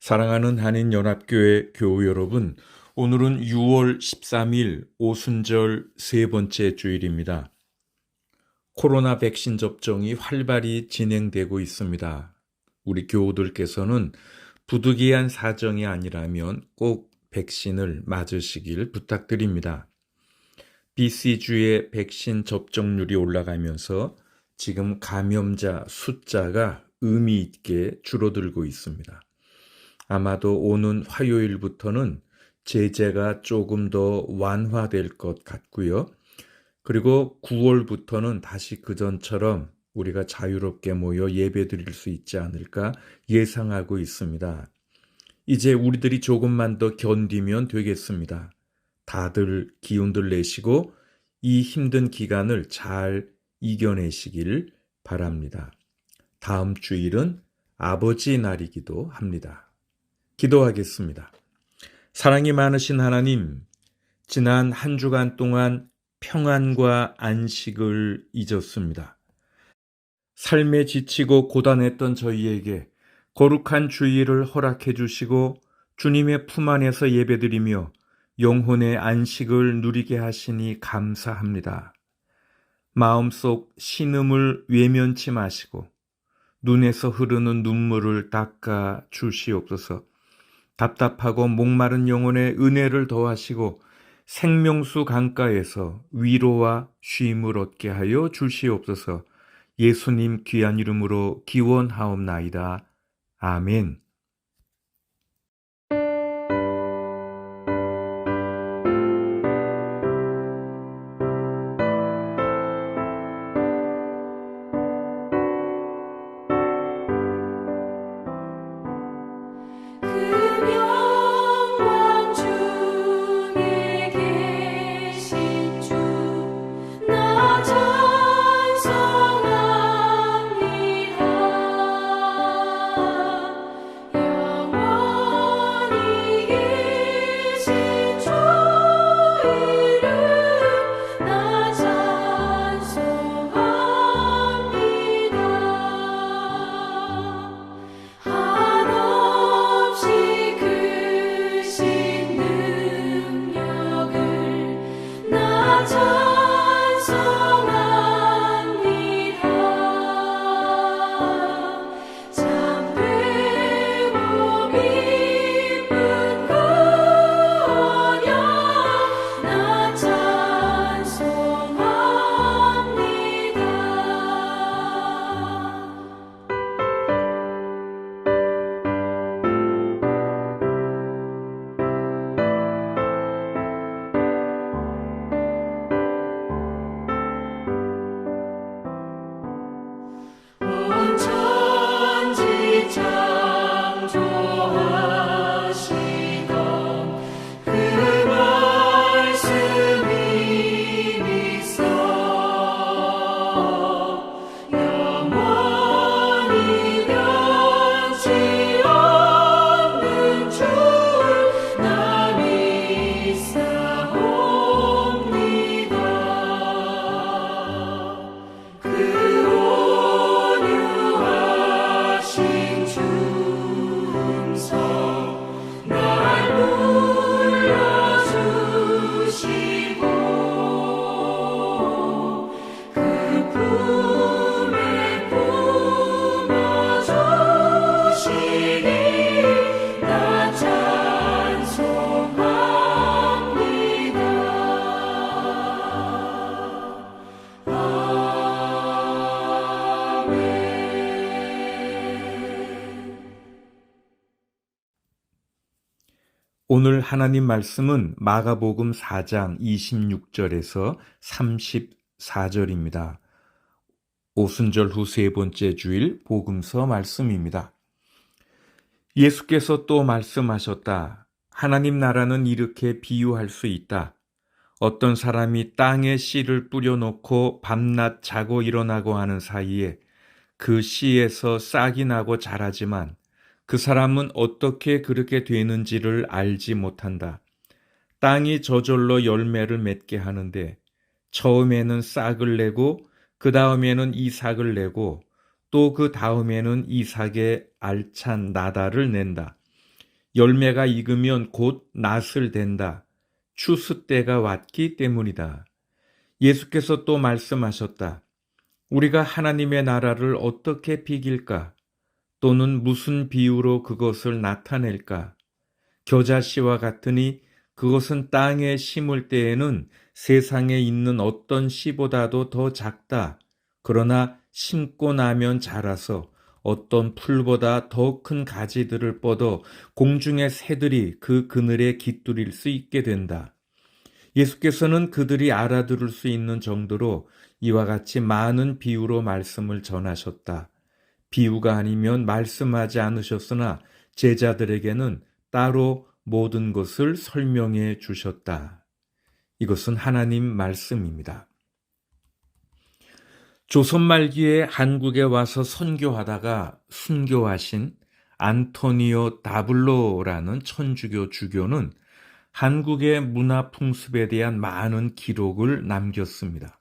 사랑하는 한인연합교회 교우 여러분, 오늘은 6월 13일 오순절 세 번째 주일입니다. 코로나 백신 접종이 활발히 진행되고 있습니다. 우리 교우들께서는 부득이한 사정이 아니라면 꼭 백신을 맞으시길 부탁드립니다. BC주의 백신 접종률이 올라가면서 지금 감염자 숫자가 의미 있게 줄어들고 있습니다. 아마도 오는 화요일부터는 제재가 조금 더 완화될 것 같고요. 그리고 9월부터는 다시 그전처럼 우리가 자유롭게 모여 예배드릴 수 있지 않을까 예상하고 있습니다. 이제 우리들이 조금만 더 견디면 되겠습니다. 다들 기운들 내시고 이 힘든 기간을 잘 이겨내시길 바랍니다. 다음 주일은 아버지 날이기도 합니다. 기도하겠습니다. 사랑이 많으신 하나님, 지난 한 주간 동안 평안과 안식을 잊었습니다. 삶에 지치고 고단했던 저희에게 거룩한 주일을 허락해 주시고 주님의 품 안에서 예배드리며 영혼의 안식을 누리게 하시니 감사합니다. 마음속 신음을 외면치 마시고 눈에서 흐르는 눈물을 닦아 주시옵소서. 답답하고 목마른 영혼에 은혜를 더하시고 생명수 강가에서 위로와 쉼을 얻게 하여 주시옵소서. 예수님 귀한 이름으로 기원하옵나이다. 아멘. 오늘 하나님 말씀은 마가복음 4장 26절에서 34절입니다. 오순절 후 세 번째 주일 복음서 말씀입니다. 예수께서 또 말씀하셨다. 하나님 나라는 이렇게 비유할 수 있다. 어떤 사람이 땅에 씨를 뿌려놓고 밤낮 자고 일어나고 하는 사이에 그 씨에서 싹이 나고 자라지만 그 사람은 어떻게 그렇게 되는지를 알지 못한다. 땅이 저절로 열매를 맺게 하는데 처음에는 싹을 내고 그 다음에는 이삭을 내고 또 그 다음에는 이삭의 알찬 나달을 낸다. 열매가 익으면 곧 낫을 댄다. 추수 때가 왔기 때문이다. 예수께서 또 말씀하셨다. 우리가 하나님의 나라를 어떻게 비길까? 또는 무슨 비유로 그것을 나타낼까? 겨자씨와 같으니 그것은 땅에 심을 때에는 세상에 있는 어떤 씨보다도 더 작다. 그러나 심고 나면 자라서 어떤 풀보다 더 큰 가지들을 뻗어 공중의 새들이 그 그늘에 깃들일 수 있게 된다. 예수께서는 그들이 알아들을 수 있는 정도로 이와 같이 많은 비유로 말씀을 전하셨다. 비유가 아니면 말씀하지 않으셨으나 제자들에게는 따로 모든 것을 설명해 주셨다. 이것은 하나님 말씀입니다. 조선 말기에 한국에 와서 선교하다가 순교하신 안토니오 다블로라는 천주교 주교는 한국의 문화 풍습에 대한 많은 기록을 남겼습니다.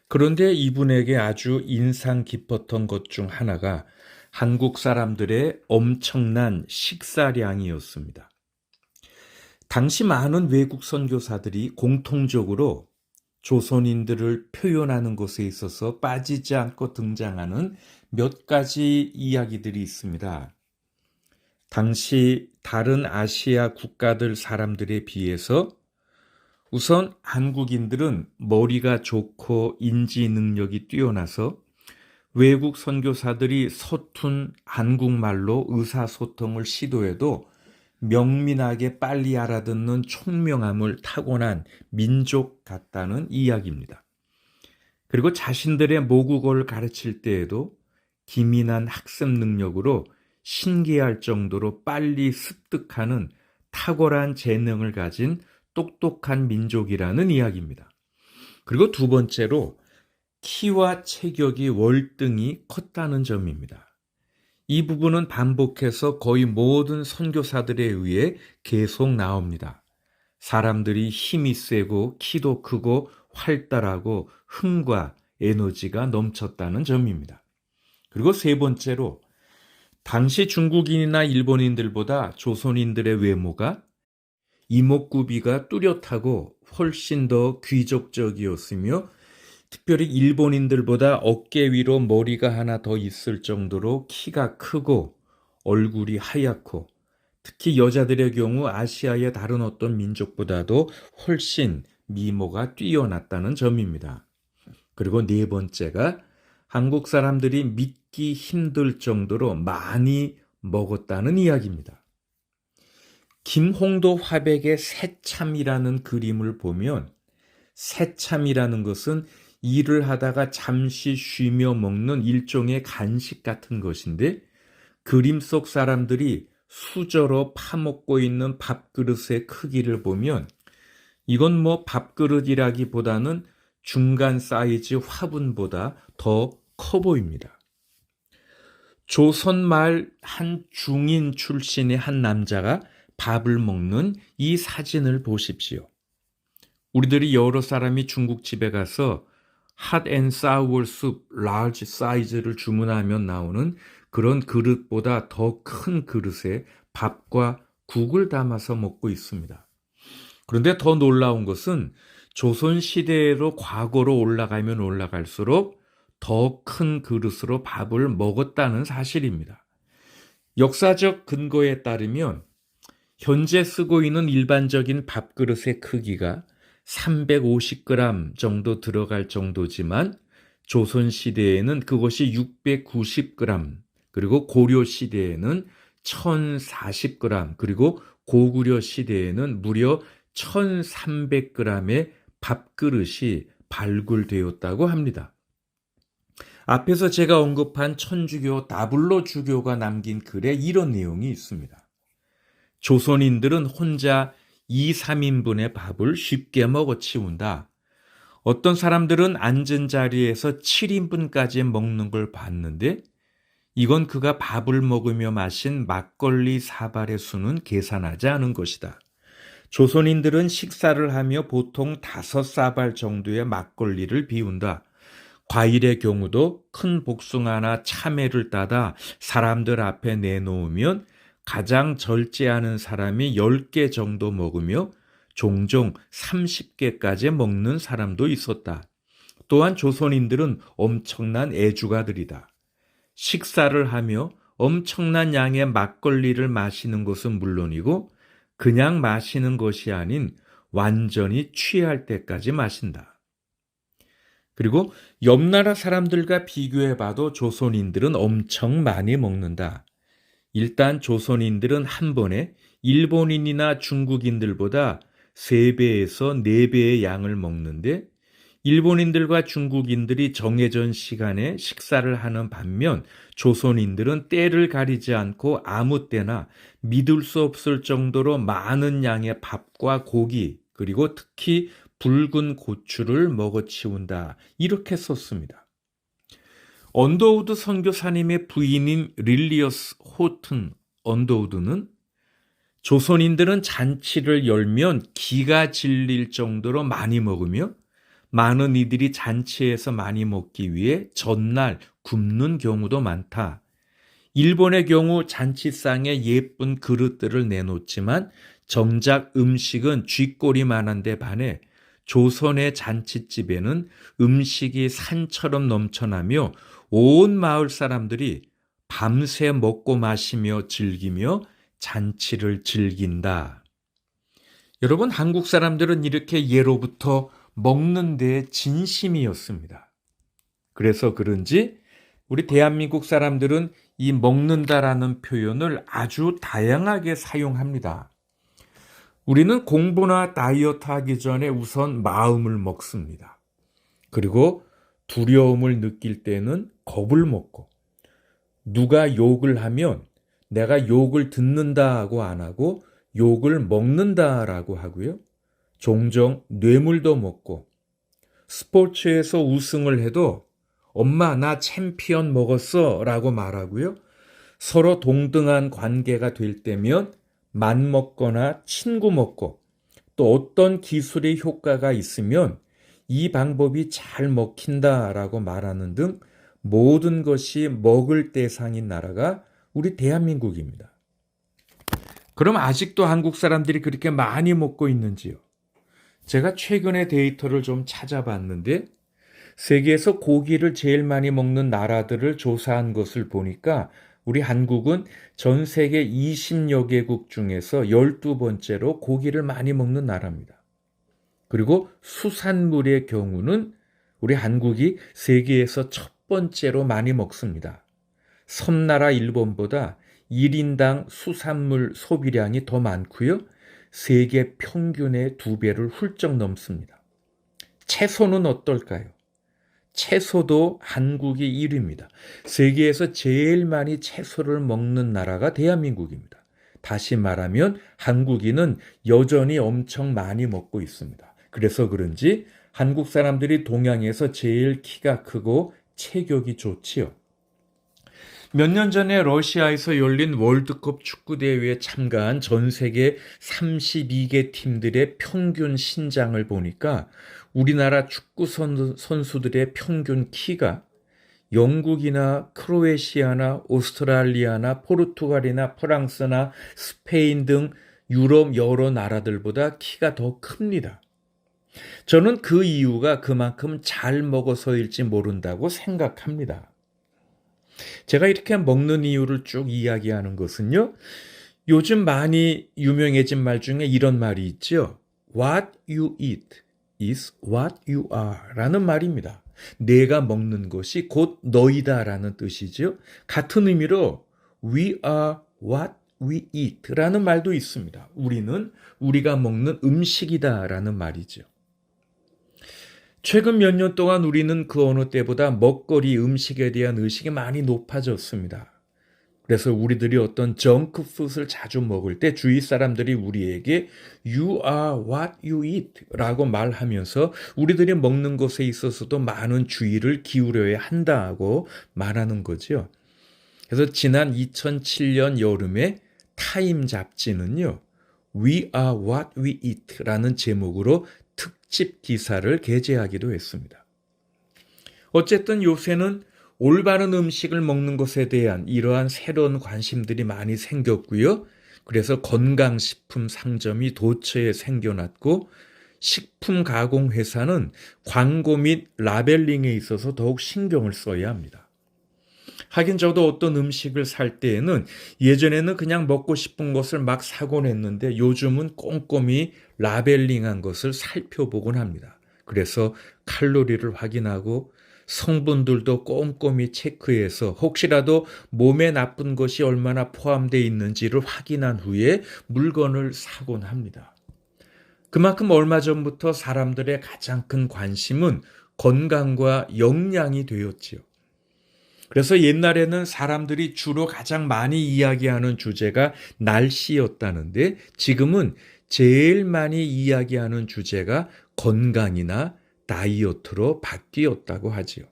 그런데 이분에게 아주 인상 깊었던 것 중 하나가 한국 사람들의 엄청난 식사량이었습니다. 당시 많은 외국 선교사들이 공통적으로 조선인들을 표현하는 것에 있어서 빠지지 않고 등장하는 몇 가지 이야기들이 있습니다. 당시 다른 아시아 국가들 사람들에 비해서 우선 한국인들은 머리가 좋고 인지 능력이 뛰어나서 외국 선교사들이 서툰 한국말로 의사소통을 시도해도 명민하게 빨리 알아듣는 총명함을 타고난 민족 같다는 이야기입니다. 그리고 자신들의 모국어를 가르칠 때에도 기민한 학습 능력으로 신기할 정도로 빨리 습득하는 탁월한 재능을 가진 똑똑한 민족이라는 이야기입니다. 그리고 두 번째로 키와 체격이 월등히 컸다는 점입니다. 이 부분은 반복해서 거의 모든 선교사들에 의해 계속 나옵니다. 사람들이 힘이 세고 키도 크고 활달하고 흥과 에너지가 넘쳤다는 점입니다. 그리고 세 번째로 당시 중국인이나 일본인들보다 조선인들의 외모가 이목구비가 뚜렷하고 훨씬 더 귀족적이었으며 특별히 일본인들보다 어깨 위로 머리가 하나 더 있을 정도로 키가 크고 얼굴이 하얗고 특히 여자들의 경우 아시아의 다른 어떤 민족보다도 훨씬 미모가 뛰어났다는 점입니다. 그리고 네 번째가 한국 사람들이 믿기 힘들 정도로 많이 먹었다는 이야기입니다. 김홍도 화백의 새참이라는 그림을 보면 새참이라는 것은 일을 하다가 잠시 쉬며 먹는 일종의 간식 같은 것인데 그림 속 사람들이 수저로 파먹고 있는 밥그릇의 크기를 보면 이건 밥그릇이라기보다는 중간 사이즈 화분보다 더 커 보입니다. 조선 말 한 중인 출신의 한 남자가 밥을 먹는 이 사진을 보십시오. 우리들이 여러 사람이 중국집에 가서 핫 앤 사워 숲 라지 사이즈를 주문하면 나오는 그런 그릇보다 더 큰 그릇에 밥과 국을 담아서 먹고 있습니다. 그런데 더 놀라운 것은 조선시대로 과거로 올라가면 올라갈수록 더 큰 그릇으로 밥을 먹었다는 사실입니다. 역사적 근거에 따르면 현재 쓰고 있는 일반적인 밥그릇의 크기가 350g 정도 들어갈 정도지만 조선시대에는 그것이 690g, 그리고 고려시대에는 1040g, 그리고 고구려 시대에는 무려 1300g의 밥그릇이 발굴되었다고 합니다. 앞에서 제가 언급한 천주교 다블로 주교가 남긴 글에 이런 내용이 있습니다. 조선인들은 혼자 2, 3인분의 밥을 쉽게 먹어치운다. 어떤 사람들은 앉은 자리에서 7인분까지 먹는 걸 봤는데 이건 그가 밥을 먹으며 마신 막걸리 사발의 수는 계산하지 않은 것이다. 조선인들은 식사를 하며 보통 5사발 정도의 막걸리를 비운다. 과일의 경우도 큰 복숭아나 참외를 따다 사람들 앞에 내놓으면 가장 절제하는 사람이 10개 정도 먹으며 종종 30개까지 먹는 사람도 있었다. 또한 조선인들은 엄청난 애주가들이다. 식사를 하며 엄청난 양의 막걸리를 마시는 것은 물론이고 그냥 마시는 것이 아닌 완전히 취할 때까지 마신다. 그리고 옆나라 사람들과 비교해봐도 조선인들은 엄청 많이 먹는다. 일단 조선인들은 한 번에 일본인이나 중국인들보다 3배에서 4배의 양을 먹는데 일본인들과 중국인들이 정해진 시간에 식사를 하는 반면 조선인들은 때를 가리지 않고 아무 때나 믿을 수 없을 정도로 많은 양의 밥과 고기 그리고 특히 붉은 고추를 먹어치운다. 이렇게 썼습니다. 언더우드 선교사님의 부인인 릴리어스 호튼 언더우드는 조선인들은 잔치를 열면 기가 질릴 정도로 많이 먹으며 많은 이들이 잔치에서 많이 먹기 위해 전날 굶는 경우도 많다. 일본의 경우 잔치상에 예쁜 그릇들을 내놓지만 정작 음식은 쥐꼬리만한 데 반해 조선의 잔치집에는 음식이 산처럼 넘쳐나며 온 마을 사람들이 밤새 먹고 마시며 즐기며 잔치를 즐긴다. 여러분, 한국 사람들은 이렇게 예로부터 먹는 데 진심이었습니다. 그래서 그런지 우리 대한민국 사람들은 이 먹는다라는 표현을 아주 다양하게 사용합니다. 우리는 공부나 다이어트 하기 전에 우선 마음을 먹습니다. 그리고 두려움을 느낄 때는 겁을 먹고 누가 욕을 하면 내가 욕을 듣는다고 안 하고 욕을 먹는다라고 하고요. 종종 뇌물도 먹고 스포츠에서 우승을 해도 엄마 나 챔피언 먹었어 라고 말하고요. 서로 동등한 관계가 될 때면 맘먹거나 친구 먹고 또 어떤 기술의 효과가 있으면 이 방법이 잘 먹힌다라고 말하는 등 모든 것이 먹을 대상인 나라가 우리 대한민국입니다. 그럼 아직도 한국 사람들이 그렇게 많이 먹고 있는지요? 제가 최근에 데이터를 좀 찾아봤는데 세계에서 고기를 제일 많이 먹는 나라들을 조사한 것을 보니까 우리 한국은 전 세계 20여 개국 중에서 12번째로 고기를 많이 먹는 나라입니다. 그리고 수산물의 경우는 우리 한국이 세계에서 첫 번째로 많이 먹습니다. 섬나라 일본보다 1인당 수산물 소비량이 더 많고요. 세계 평균의 2배를 훌쩍 넘습니다. 채소는 어떨까요? 채소도 한국이 1위입니다. 세계에서 제일 많이 채소를 먹는 나라가 대한민국입니다. 다시 말하면 한국인은 여전히 엄청 많이 먹고 있습니다. 그래서 그런지 한국 사람들이 동양에서 제일 키가 크고 체격이 좋지요. 몇 년 전에 러시아에서 열린 월드컵 축구대회에 참가한 전 세계 32개 팀들의 평균 신장을 보니까 우리나라 축구 선수들의 평균 키가 영국이나 크로에시아나 오스트랄리아나 포르투갈이나 프랑스나 스페인 등 유럽 여러 나라들보다 키가 더 큽니다. 저는 그 이유가 그만큼 잘 먹어서일지 모른다고 생각합니다. 제가 이렇게 먹는 이유를 쭉 이야기하는 것은요. 요즘 많이 유명해진 말 중에 이런 말이 있죠. What you eat is what you are 라는 말입니다. 내가 먹는 것이 곧 너이다 라는 뜻이죠. 같은 의미로 We are what we eat 라는 말도 있습니다. 우리는 우리가 먹는 음식이다 라는 말이죠. 최근 몇 년 동안 우리는 그 어느 때보다 먹거리 음식에 대한 의식이 많이 높아졌습니다. 그래서 우리들이 어떤 정크푸드를 자주 먹을 때 주위 사람들이 우리에게 You are what you eat 라고 말하면서 우리들이 먹는 것에 있어서도 많은 주의를 기울여야 한다고 말하는 거죠. 그래서 지난 2007년 여름에 타임 잡지는요. We are what we eat 라는 제목으로 특집 기사를 게재하기도 했습니다. 어쨌든 요새는 올바른 음식을 먹는 것에 대한 이러한 새로운 관심들이 많이 생겼고요. 그래서 건강식품 상점이 도처에 생겨났고 식품 가공 회사는 광고 및 라벨링에 있어서 더욱 신경을 써야 합니다. 하긴 저도 어떤 음식을 살 때에는 예전에는 그냥 먹고 싶은 것을 막 사곤 했는데 요즘은 꼼꼼히 라벨링한 것을 살펴보곤 합니다. 그래서 칼로리를 확인하고 성분들도 꼼꼼히 체크해서 혹시라도 몸에 나쁜 것이 얼마나 포함되어 있는지를 확인한 후에 물건을 사곤 합니다. 그만큼 얼마 전부터 사람들의 가장 큰 관심은 건강과 영양이 되었지요. 그래서 옛날에는 사람들이 주로 가장 많이 이야기하는 주제가 날씨였다는데 지금은 제일 많이 이야기하는 주제가 건강이나 다이어트로 바뀌었다고 하지요.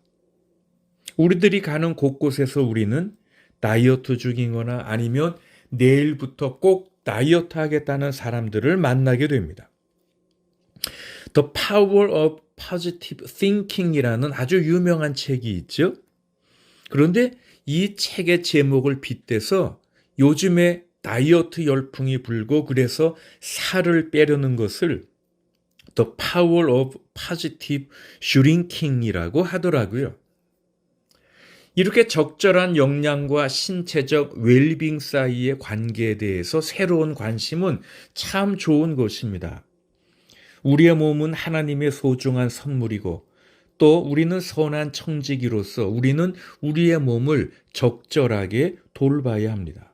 우리들이 가는 곳곳에서 우리는 다이어트 중이거나 아니면 내일부터 꼭 다이어트 하겠다는 사람들을 만나게 됩니다. The Power of Positive Thinking이라는 아주 유명한 책이 있죠. 그런데 이 책의 제목을 빗대서 요즘에 다이어트 열풍이 불고 그래서 살을 빼려는 것을 The Power of Positive Shrinking이라고 하더라고요. 이렇게 적절한 영양과 신체적 웰빙 사이의 관계에 대해서 새로운 관심은 참 좋은 것입니다. 우리의 몸은 하나님의 소중한 선물이고 또 우리는 선한 청지기로서 우리는 우리의 몸을 적절하게 돌봐야 합니다.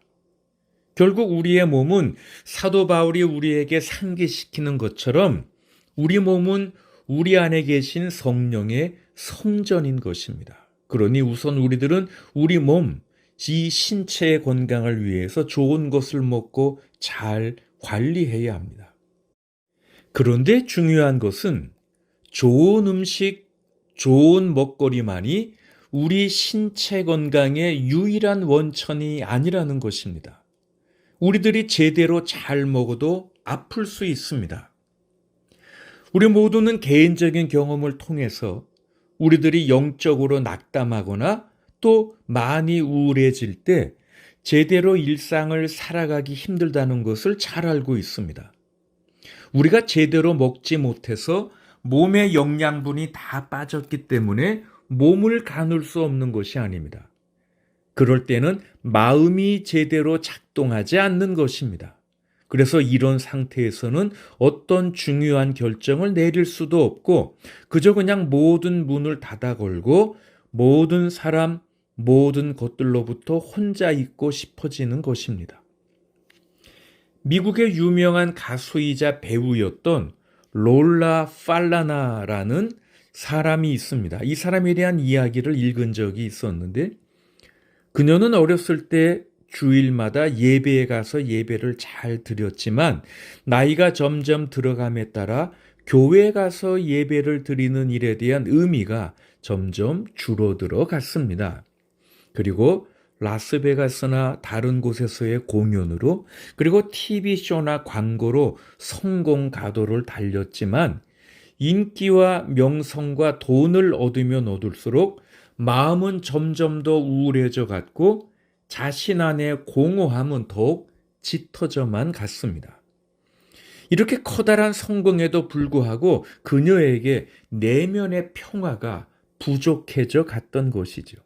결국 우리의 몸은 사도 바울이 우리에게 상기시키는 것처럼 우리 몸은 우리 안에 계신 성령의 성전인 것입니다. 그러니 우선 우리들은 우리 몸, 이 신체의 건강을 위해서 좋은 것을 먹고 잘 관리해야 합니다. 그런데 중요한 것은 좋은 음식, 좋은 먹거리만이 우리 신체 건강의 유일한 원천이 아니라는 것입니다. 우리들이 제대로 잘 먹어도 아플 수 있습니다. 우리 모두는 개인적인 경험을 통해서 우리들이 영적으로 낙담하거나 또 많이 우울해질 때 제대로 일상을 살아가기 힘들다는 것을 잘 알고 있습니다. 우리가 제대로 먹지 못해서 몸의 영양분이 다 빠졌기 때문에 몸을 가눌 수 없는 것이 아닙니다. 그럴 때는 마음이 제대로 작동하지 않는 것입니다. 그래서 이런 상태에서는 어떤 중요한 결정을 내릴 수도 없고 그저 그냥 모든 문을 닫아 걸고 모든 사람, 모든 것들로부터 혼자 있고 싶어지는 것입니다. 미국의 유명한 가수이자 배우였던 롤라 팔라나라는 사람이 있습니다. 이 사람에 대한 이야기를 읽은 적이 있었는데 그녀는 어렸을 때 주일마다 예배에 가서 예배를 잘 드렸지만 나이가 점점 들어감에 따라 교회에 가서 예배를 드리는 일에 대한 의미가 점점 줄어들어 갔습니다. 그리고 라스베가스나 다른 곳에서의 공연으로 그리고 TV쇼나 광고로 성공 가도를 달렸지만 인기와 명성과 돈을 얻으면 얻을수록 마음은 점점 더 우울해져 갔고 자신 안의 공허함은 더욱 짙어져만 갔습니다. 이렇게 커다란 성공에도 불구하고 그녀에게 내면의 평화가 부족해져 갔던 것이죠.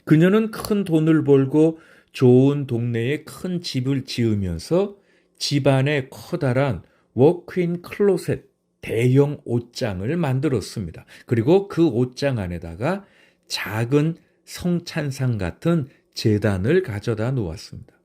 그녀는 큰 돈을 벌고 좋은 동네에 큰 집을 지으면서 집안에 커다란 워크인 클로셋, 대형 옷장을 만들었습니다. 그리고 그 옷장 안에다가 작은 성찬상 같은 제단을 가져다 놓았습니다.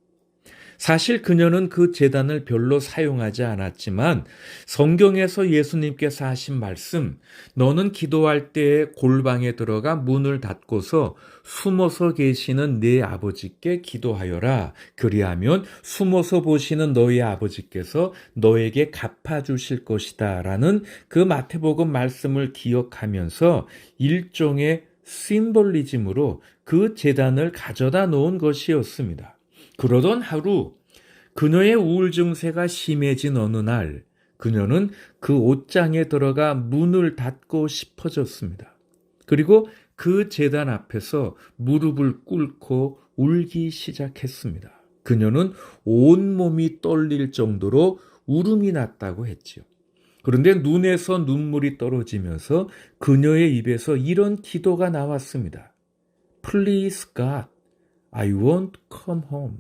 사실 그녀는 그 제단을 별로 사용하지 않았지만 성경에서 예수님께서 하신 말씀, 너는 기도할 때에 골방에 들어가 문을 닫고서 숨어서 계시는 네 아버지께 기도하여라. 그리하면 숨어서 보시는 너희 아버지께서 너에게 갚아주실 것이다. 라는 그 마태복음 말씀을 기억하면서 일종의 심볼리즘으로 그 제단을 가져다 놓은 것이었습니다. 그러던 하루 그녀의 우울 증세가 심해진 어느 날 그녀는 그 옷장에 들어가 문을 닫고 싶어졌습니다. 그리고 그 제단 앞에서 무릎을 꿇고 울기 시작했습니다. 그녀는 온몸이 떨릴 정도로 울음이 났다고 했지요. 그런데 눈에서 눈물이 떨어지면서 그녀의 입에서 이런 기도가 나왔습니다. Please God, I want to come home.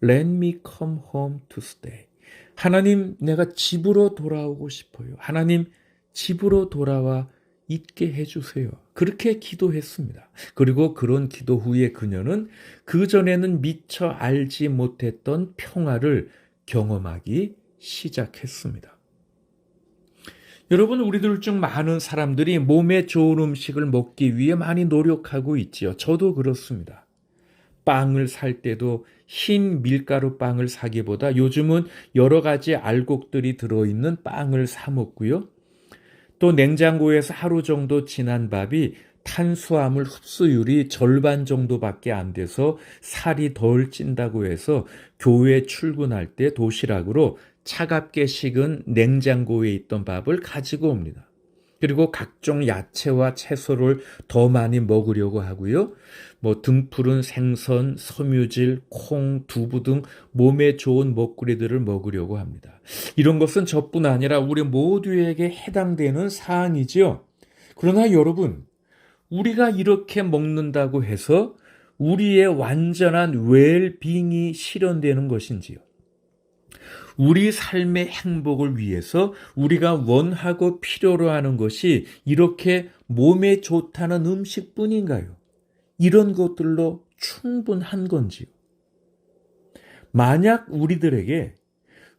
Let me come home to stay. 하나님, 내가 집으로 돌아오고 싶어요. 하나님, 집으로 돌아와 있게 해주세요. 그렇게 기도했습니다. 그리고 그런 기도 후에 그녀는 그전에는 미처 알지 못했던 평화를 경험하기 시작했습니다. 여러분, 우리들 중 많은 사람들이 몸에 좋은 음식을 먹기 위해 많이 노력하고 있지요. 저도 그렇습니다. 빵을 살 때도 흰 밀가루 빵을 사기보다 요즘은 여러 가지 알곡들이 들어있는 빵을 사 먹고요. 또 냉장고에서 하루 정도 지난 밥이 탄수화물 흡수율이 절반 정도밖에 안 돼서 살이 덜 찐다고 해서 교회 출근할 때 도시락으로 차갑게 식은 냉장고에 있던 밥을 가지고 옵니다. 그리고 각종 야채와 채소를 더 많이 먹으려고 하고요. 등푸른 생선, 섬유질, 콩, 두부 등 몸에 좋은 먹거리들을 먹으려고 합니다. 이런 것은 저뿐 아니라 우리 모두에게 해당되는 사항이지요. 그러나 여러분, 우리가 이렇게 먹는다고 해서 우리의 완전한 웰빙이 실현되는 것인지요? 우리 삶의 행복을 위해서 우리가 원하고 필요로 하는 것이 이렇게 몸에 좋다는 음식뿐인가요? 이런 것들로 충분한 건지요? 만약 우리들에게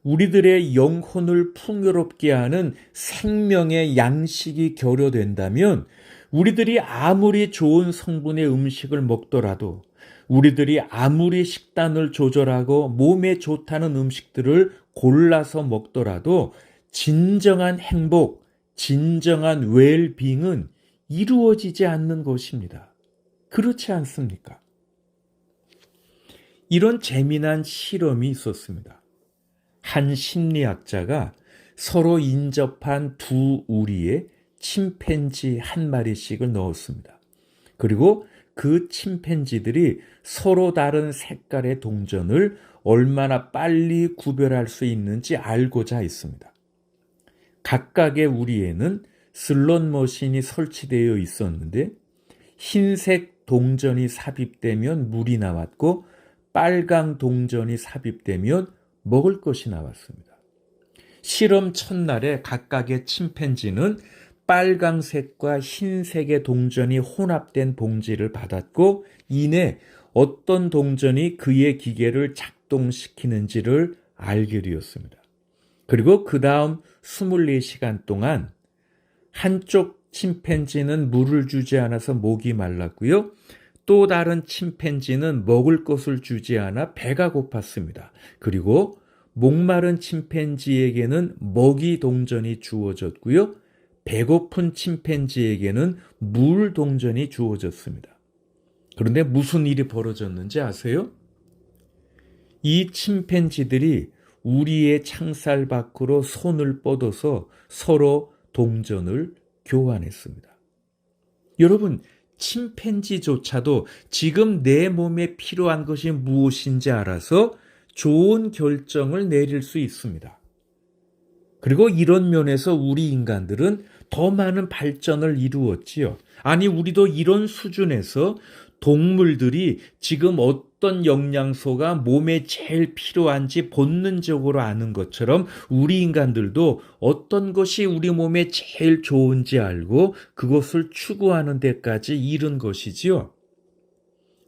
우리들의 영혼을 풍요롭게 하는 생명의 양식이 결여된다면 우리들이 아무리 좋은 성분의 음식을 먹더라도 우리들이 아무리 식단을 조절하고 몸에 좋다는 음식들을 골라서 먹더라도 진정한 행복, 진정한 웰빙은 이루어지지 않는 것입니다. 그렇지 않습니까? 이런 재미난 실험이 있었습니다. 한 심리학자가 서로 인접한 두 우리에 침팬지 한 마리씩을 넣었습니다. 그리고 그 침팬지들이 서로 다른 색깔의 동전을 얼마나 빨리 구별할 수 있는지 알고자 했습니다. 각각의 우리에는 슬롯 머신이 설치되어 있었는데 흰색 동전이 삽입되면 물이 나왔고 빨강 동전이 삽입되면 먹을 것이 나왔습니다. 실험 첫날에 각각의 침팬지는 빨강색과 흰색의 동전이 혼합된 봉지를 받았고 이내 어떤 동전이 그의 기계를 작동시키는지를 알게 되었습니다. 그리고 그 다음 24시간 동안 한쪽 침팬지는 물을 주지 않아서 목이 말랐고요. 또 다른 침팬지는 먹을 것을 주지 않아 배가 고팠습니다. 그리고 목마른 침팬지에게는 먹이 동전이 주어졌고요. 배고픈 침팬지에게는 물 동전이 주어졌습니다. 그런데 무슨 일이 벌어졌는지 아세요? 이 침팬지들이 우리의 창살 밖으로 손을 뻗어서 서로 동전을 교환했습니다. 여러분, 침팬지조차도 지금 내 몸에 필요한 것이 무엇인지 알아서 좋은 결정을 내릴 수 있습니다. 그리고 이런 면에서 우리 인간들은 더 많은 발전을 이루었지요. 아니, 우리도 이런 수준에서 동물들이 지금 어떤 영양소가 몸에 제일 필요한지 본능적으로 아는 것처럼 우리 인간들도 어떤 것이 우리 몸에 제일 좋은지 알고 그것을 추구하는 데까지 이른 것이지요.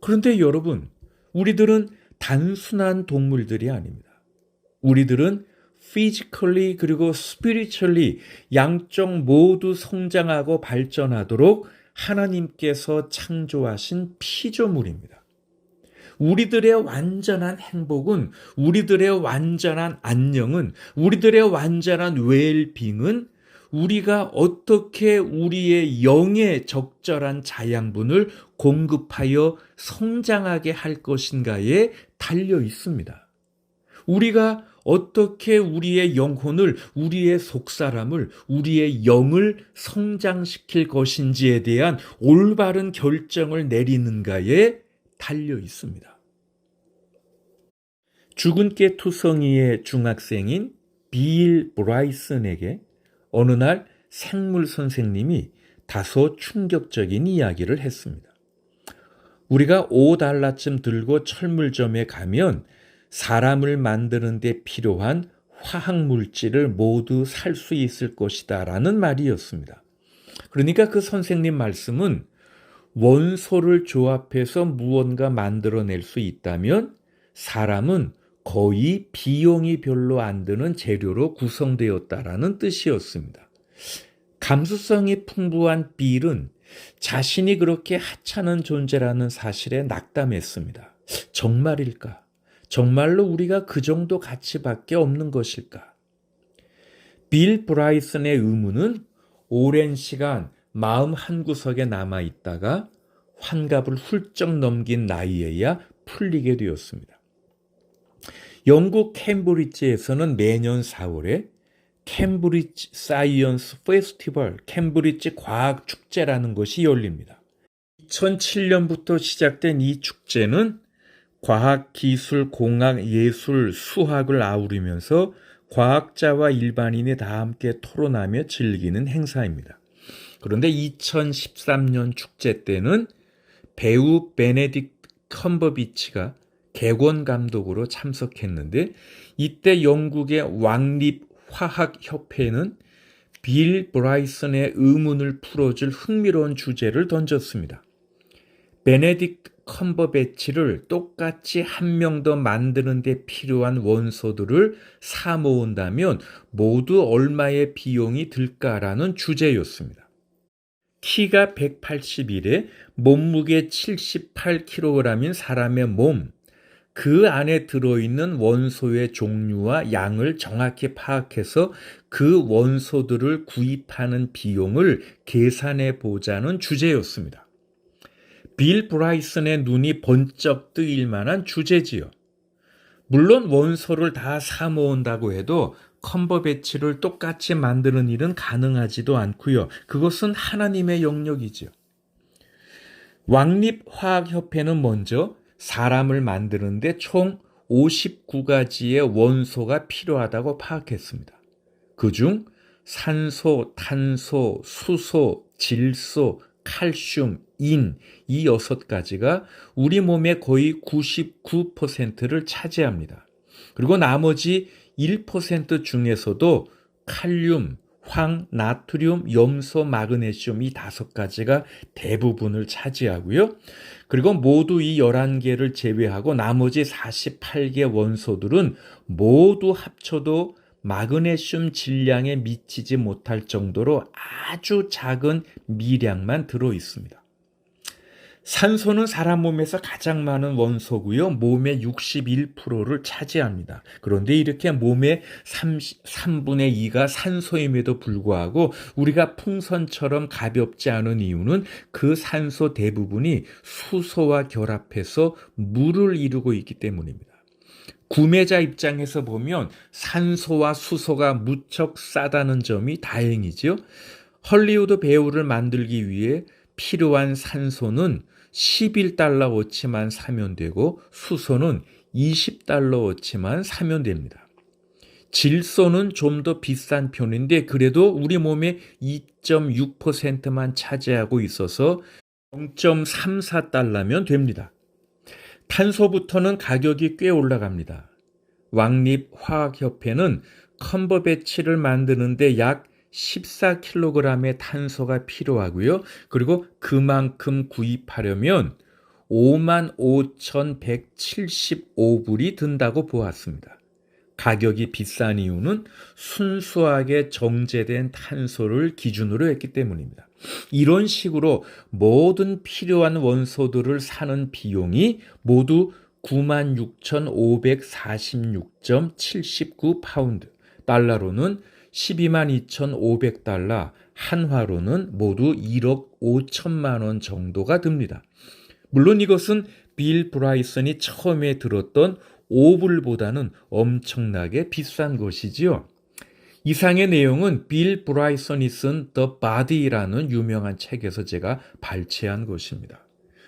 그런데 여러분, 우리들은 단순한 동물들이 아닙니다. 우리들은 physically 그리고 spiritually 양쪽 모두 성장하고 발전하도록 하나님께서 창조하신 피조물입니다. 우리들의 완전한 행복은, 우리들의 완전한 안녕은, 우리들의 완전한 웰빙은 우리가 어떻게 우리의 영의 적절한 자양분을 공급하여 성장하게 할 것인가에 달려 있습니다. 우리가 어떻게 우리의 영혼을, 우리의 속사람을, 우리의 영을 성장시킬 것인지에 대한 올바른 결정을 내리는가에 달려 있습니다. 죽은 깨 투성이의 중학생인 빌 브라이슨에게 어느 날 생물 선생님이 다소 충격적인 이야기를 했습니다. 우리가 $5쯤 들고 철물점에 가면 사람을 만드는 데 필요한 화학물질을 모두 살 수 있을 것이다 라는 말이었습니다. 그러니까 그 선생님 말씀은 원소를 조합해서 무언가 만들어낼 수 있다면 사람은 거의 비용이 별로 안 드는 재료로 구성되었다라는 뜻이었습니다. 감수성이 풍부한 빌은 자신이 그렇게 하찮은 존재라는 사실에 낙담했습니다. 정말일까? 정말로 우리가 그 정도 가치밖에 없는 것일까? 빌 브라이슨의 의문은 오랜 시간 마음 한구석에 남아있다가 환갑을 훌쩍 넘긴 나이에야 풀리게 되었습니다. 영국 캠브리지에서는 매년 4월에 캠브리지 사이언스 페스티벌, 캠브리지 과학 축제라는 것이 열립니다. 2007년부터 시작된 이 축제는 과학, 기술, 공학, 예술, 수학을 아우르면서 과학자와 일반인이 다 함께 토론하며 즐기는 행사입니다. 그런데 2013년 축제 때는 배우 베네딕트 컴버비치가 객원 감독으로 참석했는데 이때 영국의 왕립화학협회는 빌 브라이슨의 의문을 풀어줄 흥미로운 주제를 던졌습니다. 베네딕트 컴버배치를 똑같이 한 명 더 만드는 데 필요한 원소들을 사 모은다면 모두 얼마의 비용이 들까라는 주제였습니다. 키가 181에 몸무게 78kg인 사람의 몸, 그 안에 들어있는 원소의 종류와 양을 정확히 파악해서 그 원소들을 구입하는 비용을 계산해 보자는 주제였습니다. 빌 브라이슨의 눈이 번쩍 뜨일 만한 주제지요. 물론 원소를 다 사 모은다고 해도 컴버배치를 똑같이 만드는 일은 가능하지도 않고요. 그것은 하나님의 영역이죠. 왕립화학협회는 먼저 사람을 만드는데 총 59가지의 원소가 필요하다고 파악했습니다. 그중 산소, 탄소, 수소, 질소, 칼슘, 인, 이 6가지가 우리 몸의 거의 99%를 차지합니다. 그리고 나머지 1% 중에서도 칼륨, 황, 나트륨, 염소, 마그네슘 이 5가지가 대부분을 차지하고요. 그리고 모두 이 11개를 제외하고 나머지 48개 원소들은 모두 합쳐도 마그네슘 질량에 미치지 못할 정도로 아주 작은 미량만 들어 있습니다. 산소는 사람 몸에서 가장 많은 원소고요. 몸의 61%를 차지합니다. 그런데 이렇게 몸의 3분의 2가 산소임에도 불구하고 우리가 풍선처럼 가볍지 않은 이유는 그 산소 대부분이 수소와 결합해서 물을 이루고 있기 때문입니다. 구매자 입장에서 보면 산소와 수소가 무척 싸다는 점이 다행이죠. 헐리우드 배우를 만들기 위해 필요한 산소는 $11어치만 사면 되고 수소는 $20어치만 사면 됩니다. 질소는 좀 더 비싼 편인데 그래도 우리 몸의 2.6%만 차지하고 있어서 $0.34면 됩니다. 탄소부터는 가격이 꽤 올라갑니다. 왕립화학협회는 컴버배치를 만드는데 약 14kg의 탄소가 필요하고요. 그리고 그만큼 구입하려면 55,175불이 든다고 보았습니다. 가격이 비싼 이유는 순수하게 정제된 탄소를 기준으로 했기 때문입니다. 이런 식으로 모든 필요한 원소들을 사는 비용이 모두 96,546.79파운드, 달러로는 122,500달러, 한화로는 모두 1억 5천만 원 정도가 듭니다. 물론 이것은 빌 브라이슨이 처음에 들었던 오불보다는 엄청나게 비싼 것이지요. 이상의 내용은 빌 브라이선이 쓴 The Body라는 유명한 책에서 제가 발췌한 것입니다.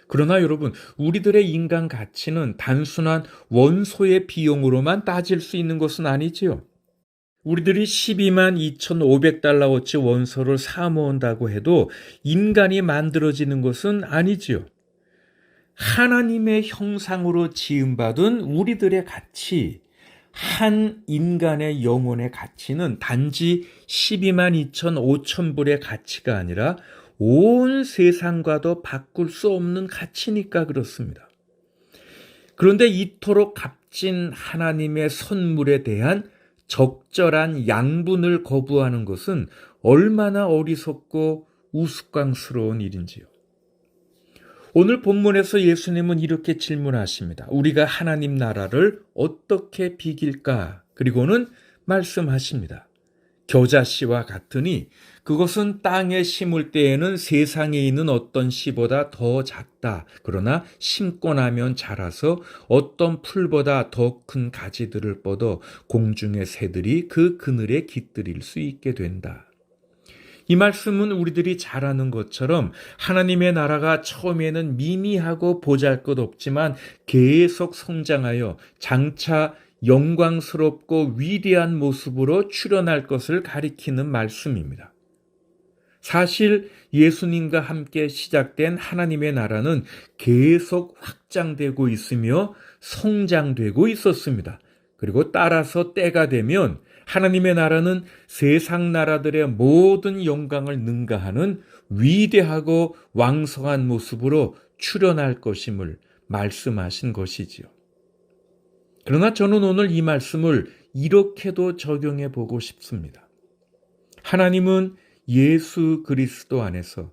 그러나 여러분, 우리들의 인간 가치는 단순한 원소의 비용으로만 따질 수 있는 것은 아니지요. 우리들이 12만 2,500달러어치 원소를 사 모은다고 해도 인간이 만들어지는 것은 아니지요. 하나님의 형상으로 지음받은 우리들의 가치, 한 인간의 영혼의 가치는 단지 12만 2,500불의 가치가 아니라 온 세상과도 바꿀 수 없는 가치니까 그렇습니다. 그런데 이토록 값진 하나님의 선물에 대한 적절한 양분을 거부하는 것은 얼마나 어리석고 우스꽝스러운 일인지요. 오늘 본문에서 예수님은 이렇게 질문하십니다. 우리가 하나님 나라를 어떻게 비길까? 그리고는 말씀하십니다. 겨자씨와 같으니 그것은 땅에 심을 때에는 세상에 있는 어떤 씨보다 더 작다. 그러나 심고 나면 자라서 어떤 풀보다 더 큰 가지들을 뻗어 공중의 새들이 그 그늘에 깃들일 수 있게 된다. 이 말씀은 우리들이 잘 아는 것처럼 하나님의 나라가 처음에는 미미하고 보잘것없지만 계속 성장하여 장차 영광스럽고 위대한 모습으로 출현할 것을 가리키는 말씀입니다. 사실 예수님과 함께 시작된 하나님의 나라는 계속 확장되고 있으며 성장되고 있었습니다. 그리고 따라서 때가 되면 하나님의 나라는 세상 나라들의 모든 영광을 능가하는 위대하고 왕성한 모습으로 출현할 것임을 말씀하신 것이지요. 그러나 저는 오늘 이 말씀을 이렇게도 적용해 보고 싶습니다. 하나님은 예수 그리스도 안에서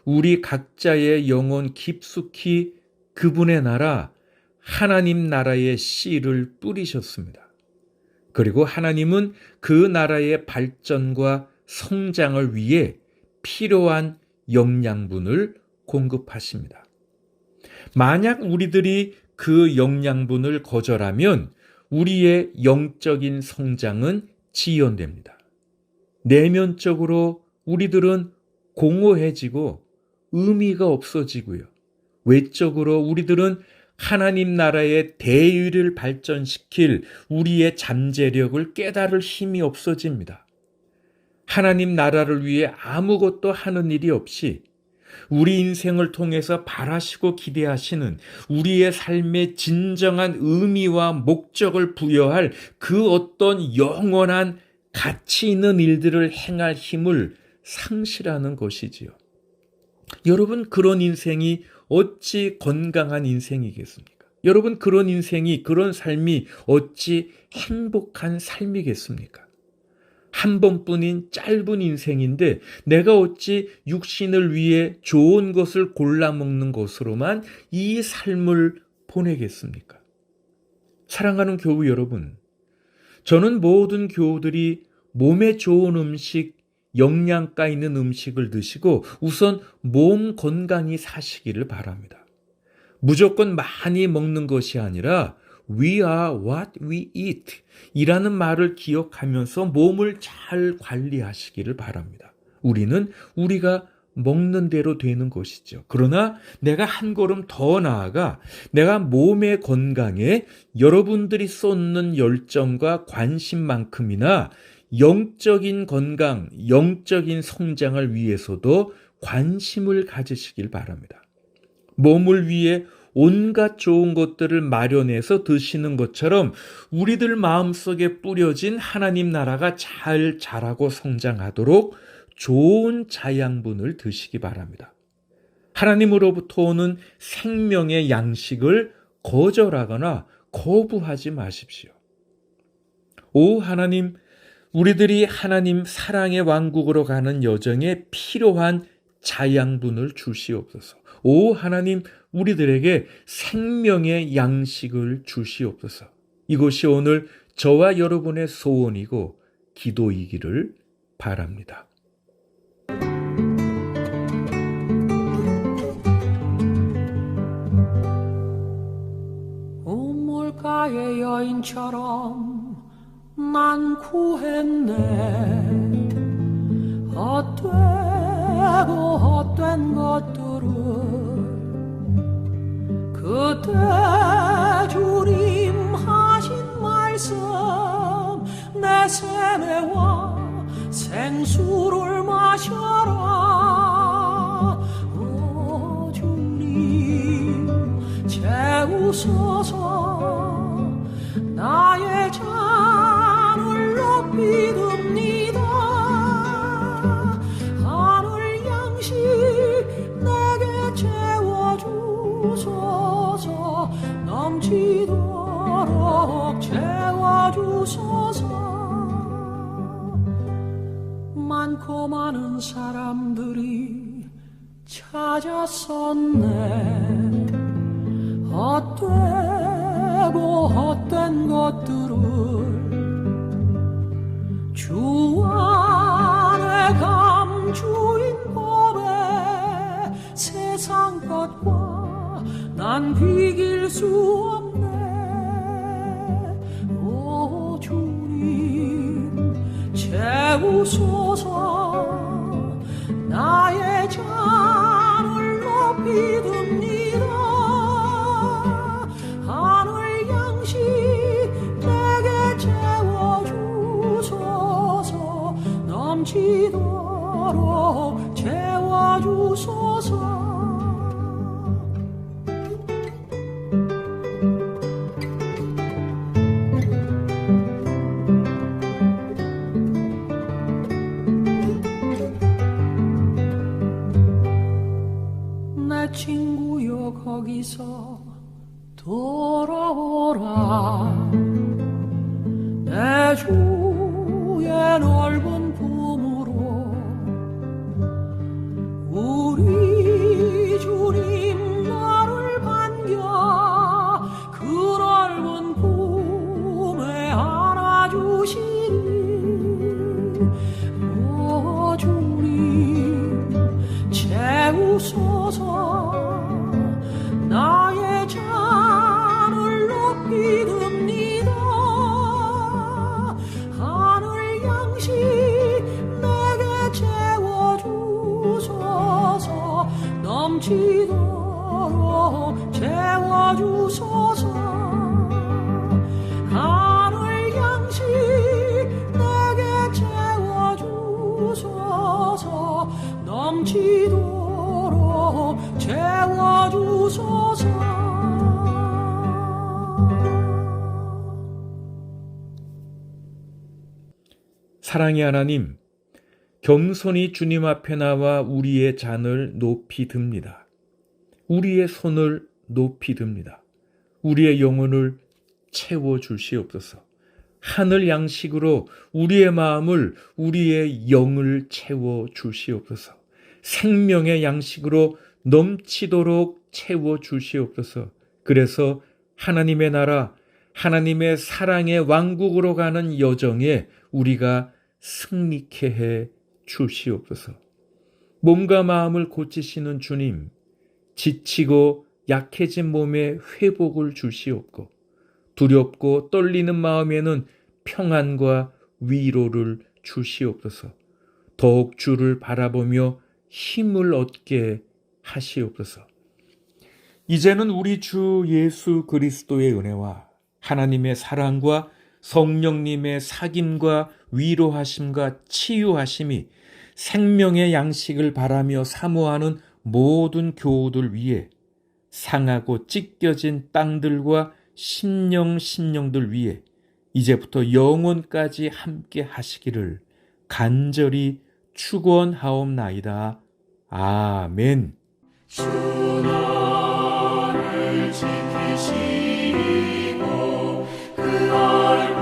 우리 각자의 영혼 깊숙이 그분의 나라, 하나님 나라의 씨를 뿌리셨습니다. 그리고 하나님은 그 나라의 발전과 성장을 위해 필요한 영양분을 공급하십니다. 만약 우리들이 그 영양분을 거절하면 우리의 영적인 성장은 지연됩니다. 내면적으로 우리들은 공허해지고 의미가 없어지고요. 외적으로 우리들은 하나님 나라의 대의를 발전시킬 우리의 잠재력을 깨달을 힘이 없어집니다. 하나님 나라를 위해 아무것도 하는 일이 없이 우리 인생을 통해서 바라시고 기대하시는 우리의 삶의 진정한 의미와 목적을 부여할 그 어떤 영원한 가치 있는 일들을 행할 힘을 상실하는 것이지요. 여러분, 그런 인생이 어찌 건강한 인생이겠습니까? 여러분, 그런 인생이, 그런 삶이 어찌 행복한 삶이겠습니까? 한 번뿐인 짧은 인생인데 내가 어찌 육신을 위해 좋은 것을 골라 먹는 것으로만 이 삶을 보내겠습니까? 사랑하는 교우 여러분, 저는 모든 교우들이 몸에 좋은 음식, 영양가 있는 음식을 드시고 우선 몸 건강히 사시기를 바랍니다. 무조건 많이 먹는 것이 아니라 We are what we eat 이라는 말을 기억하면서 몸을 잘 관리하시기를 바랍니다. 우리는 우리가 먹는 대로 되는 것이죠. 그러나 내가 한 걸음 더 나아가 내가 몸의 건강에 여러분들이 쏟는 열정과 관심만큼이나 영적인 건강, 영적인 성장을 위해서도 관심을 가지시길 바랍니다. 몸을 위해 온갖 좋은 것들을 마련해서 드시는 것처럼 우리들 마음속에 뿌려진 하나님 나라가 잘 자라고 성장하도록 좋은 자양분을 드시기 바랍니다. 하나님으로부터 오는 생명의 양식을 거절하거나 거부하지 마십시오. 오 하나님, 우리들이 하나님 사랑의 왕국으로 가는 여정에 필요한 자양분을 주시옵소서. 오 하나님, 우리들에게 생명의 양식을 주시옵소서. 이것이 오늘 저와 여러분의 소원이고 기도이기를 바랍니다. Umul ca 바다의 여인처럼 난 구했네. 헛되고 헛된 것들을 그때 주님 하신 말씀 내 세매와 생수를 마셔라. 오 주님 채우소서. 나의 잔을 높이 듭니다. 하늘 양식 내게 채워주소서. 넘치도록 채워주소서. 많고 많은 사람들이 찾아섰네. 헛되고 헛된 것들을 주 안에 감추인 법에 세상 것과 난 비길 수 없네. 오 주님 채우소서. 나의 잔을 높이 듭니다. 하늘 양식 내게 채워주소서. 넘치도록 채워주소서. 내 친구여 거기서 돌아오라. 내 주의 넓은 품으로 우리 주님 나를 반겨 그 넓은 품에 안아주시리. 오 주님 채우소서. 나의 잔을 높이 듭니다. 하늘 양식 내게 채워주소서. 넘치도록 채워주소서. 하늘 양식 내게 채워주소서. 넘치도록 채워주소서. 사랑의 하나님, 겸손히 주님 앞에 나와 우리의 잔을 높이 듭니다. 우리의 손을 높이 듭니다. 우리의 영혼을 채워주시옵소서. 하늘 양식으로 우리의 마음을, 우리의 영을 채워주시옵소서. 생명의 양식으로 넘치도록 채워주시옵소서. 그래서 하나님의 나라, 하나님의 사랑의 왕국으로 가는 여정에 우리가 승리케 해 주시옵소서. 몸과 마음을 고치시는 주님, 지치고 약해진 몸에 회복을 주시옵고 두렵고 떨리는 마음에는 평안과 위로를 주시옵소서. 더욱 주를 바라보며 힘을 얻게 하시옵소서. 이제는 우리 주 예수 그리스도의 은혜와 하나님의 사랑과 성령님의 사귐과 위로하심과 치유하심이 생명의 양식을 바라며 사모하는 모든 교우들 위해 상하고 찢겨진 땅들과 심령들 위해 이제부터 영원까지 함께 하시기를 간절히 축원하옵나이다. 아멘. 주 너를 지키시고 그 얼굴